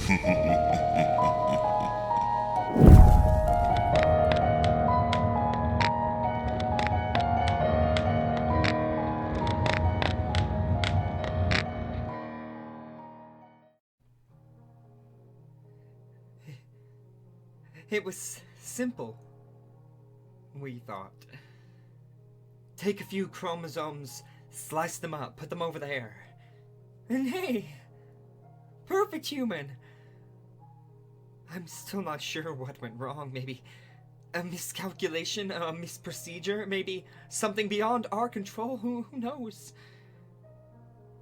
It was simple, we thought. Take a few chromosomes, slice them up, put them over there. And hey, perfect human. I'm still not sure what went wrong. Maybe a miscalculation, a misprocedure, maybe something beyond our control. Who knows?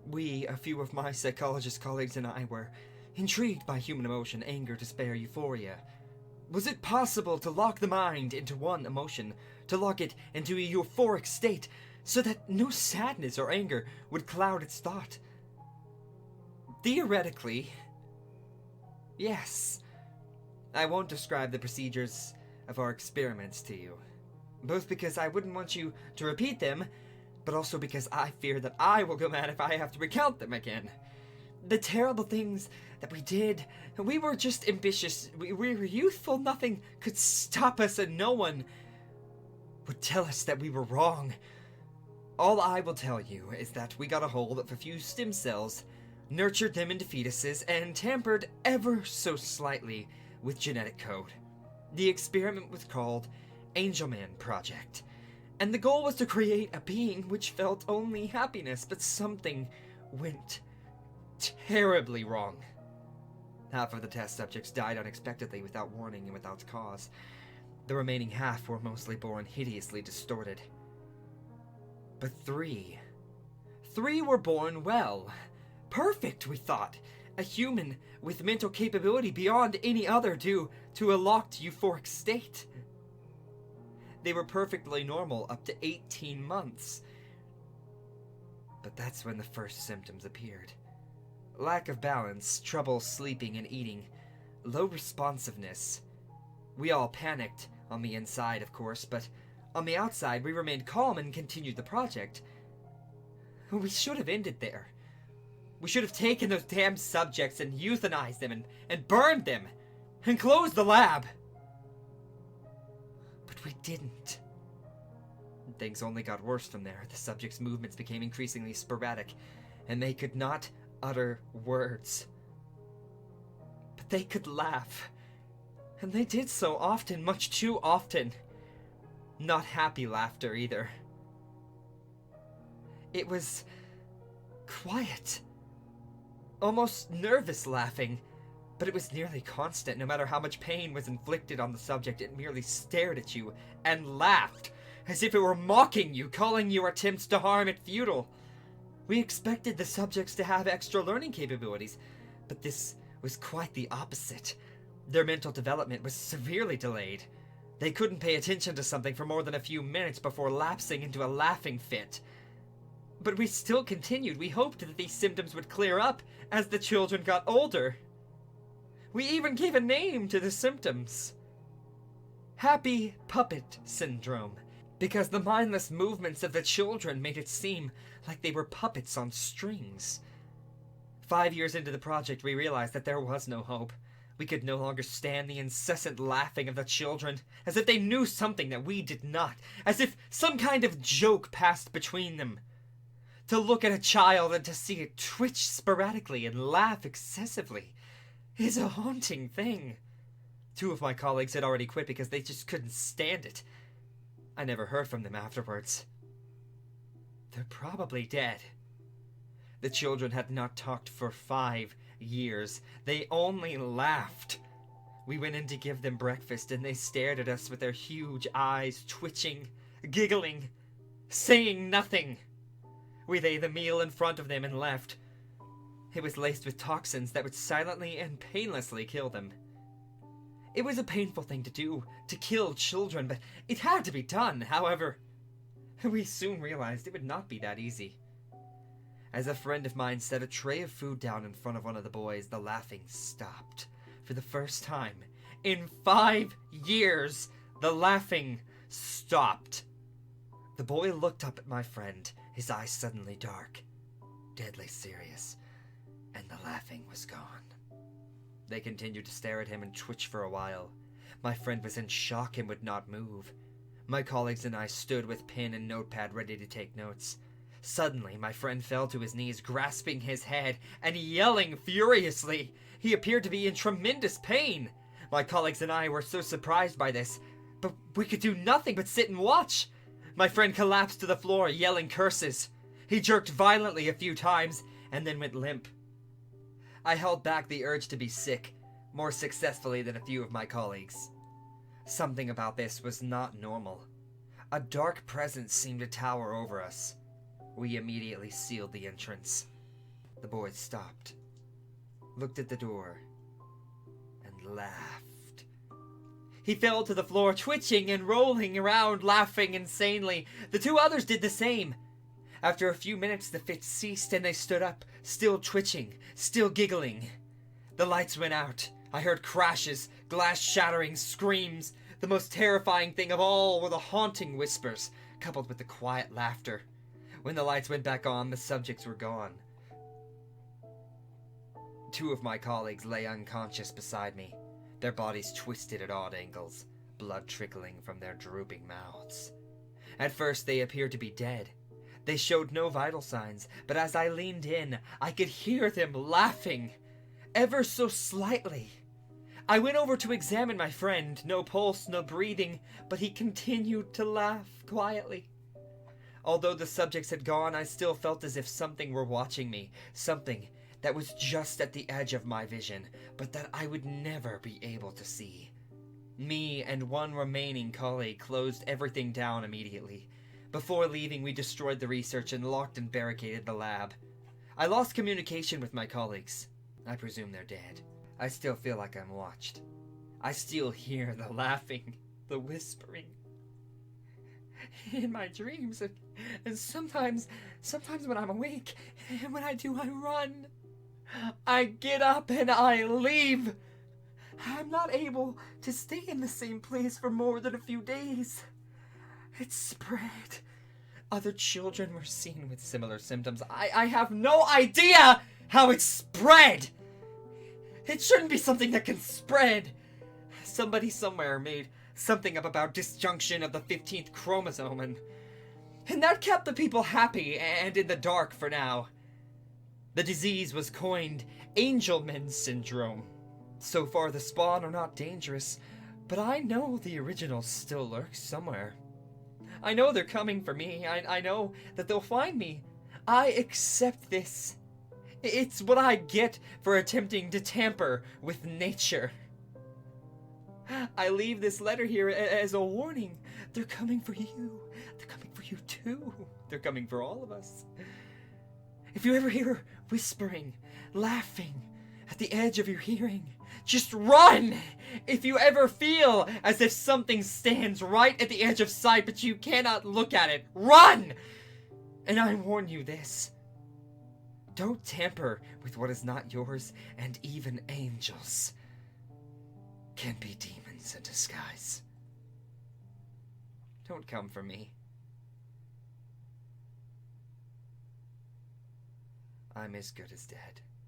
We, a few of my psychologist colleagues and I, were intrigued by human emotion, anger, despair, euphoria. Was it possible to lock the mind into one emotion, to lock it into a euphoric state, so that no sadness or anger would cloud its thought? Theoretically, yes. I won't describe the procedures of our experiments to you, both because I wouldn't want you to repeat them, but also because I fear that I will go mad if I have to recount them again. The terrible things that we did, we were just ambitious, we were youthful, nothing could stop us and no one would tell us that we were wrong. All I will tell you is that we got a hold of a few stem cells, nurtured them into fetuses, and tampered ever so slightly with genetic code. The experiment was called Angelman Project, and the goal was to create a being which felt only happiness, but something went terribly wrong. Half of the test subjects died unexpectedly without warning and without cause. The remaining half were mostly born hideously distorted. But three were born well. Perfect, we thought. A human with mental capability beyond any other due to a locked euphoric state. They were perfectly normal up to 18 months. But that's when the first symptoms appeared. Lack of balance, trouble sleeping and eating, low responsiveness. We all panicked, on the inside of course, but on the outside we remained calm and continued the project. We should have ended there. We should have taken those damn subjects and euthanized them and burned them and closed the lab. But we didn't. Things only got worse from there. The subjects' movements became increasingly sporadic, and they could not utter words. But they could laugh. And they did so often, much too often. Not happy laughter either. It was quiet. Almost nervous laughing. But it was nearly constant. No matter how much pain was inflicted on the subject, it merely stared at you and laughed, as if it were mocking you, calling your attempts to harm it futile. We expected the subjects to have extra learning capabilities, but this was quite the opposite. Their mental development was severely delayed. They couldn't pay attention to something for more than a few minutes before lapsing into a laughing fit. But we still continued. We hoped that these symptoms would clear up as the children got older. We even gave a name to the symptoms. Happy Puppet Syndrome, because the mindless movements of the children made it seem like they were puppets on strings. 5 years into the project, we realized that there was no hope. We could no longer stand the incessant laughing of the children, as if they knew something that we did not, as if some kind of joke passed between them. To look at a child and to see it twitch sporadically and laugh excessively is a haunting thing. 2 of my colleagues had already quit because they just couldn't stand it. I never heard from them afterwards. They're probably dead. The children had not talked for 5 years. They only laughed. We went in to give them breakfast, and they stared at us with their huge eyes twitching, giggling, saying nothing. We laid the meal in front of them and left. It was laced with toxins that would silently and painlessly kill them. It was a painful thing to do, to kill children, but it had to be done. However, we soon realized it would not be that easy. As a friend of mine set a tray of food down in front of one of the boys, the laughing stopped. For the first time in 5 years, the laughing stopped. The boy looked up at my friend, his eyes suddenly dark, deadly serious, and the laughing was gone. They continued to stare at him and twitch for a while. My friend was in shock and would not move. My colleagues and I stood with pen and notepad ready to take notes. Suddenly, my friend fell to his knees, grasping his head and yelling furiously. He appeared to be in tremendous pain. My colleagues and I were so surprised by this, but we could do nothing but sit and watch. My friend collapsed to the floor, yelling curses. He jerked violently a few times and then went limp. I held back the urge to be sick, more successfully than a few of my colleagues. Something about this was not normal. A dark presence seemed to tower over us. We immediately sealed the entrance. The boy stopped, looked at the door, and laughed. He fell to the floor, twitching and rolling around, laughing insanely. The two others did the same. After a few minutes, the fit ceased and they stood up, still twitching, still giggling. The lights went out. I heard crashes, glass shattering, screams. The most terrifying thing of all were the haunting whispers, coupled with the quiet laughter. When the lights went back on, the subjects were gone. Two of my colleagues lay unconscious beside me, their bodies twisted at odd angles, blood trickling from their drooping mouths. At first, they appeared to be dead. They showed no vital signs, but as I leaned in, I could hear them laughing, ever so slightly. I went over to examine my friend. No pulse, no breathing, but he continued to laugh quietly. Although the subjects had gone, I still felt as if something were watching me, something that was just at the edge of my vision, but that I would never be able to see. Me and one remaining colleague closed everything down immediately. Before leaving, we destroyed the research and locked and barricaded the lab. I lost communication with my colleagues. I presume they're dead. I still feel like I'm watched. I still hear the laughing, the whispering in my dreams, and sometimes when I'm awake, and when I do, I run. I get up and I leave. I'm not able to stay in the same place for more than a few days. It spread. Other children were seen with similar symptoms. I have no idea how it spread. It shouldn't be something that can spread. Somebody somewhere made something up about disjunction of the 15th chromosome, and that kept the people happy and in the dark for now. The disease was coined Angelman syndrome. So far, the spawn are not dangerous, but I know the original still lurks somewhere. I know they're coming for me. I know that they'll find me. I accept this. It's what I get for attempting to tamper with nature. I leave this letter here as a warning. They're coming for you. They're coming for you too. They're coming for all of us. If you ever hear whispering, laughing at the edge of your hearing, just run! If you ever feel as if something stands right at the edge of sight but you cannot look at it, run! And I warn you this. Don't tamper with what is not yours, and even angels can be demons in disguise. Don't come for me. I'm as good as dead.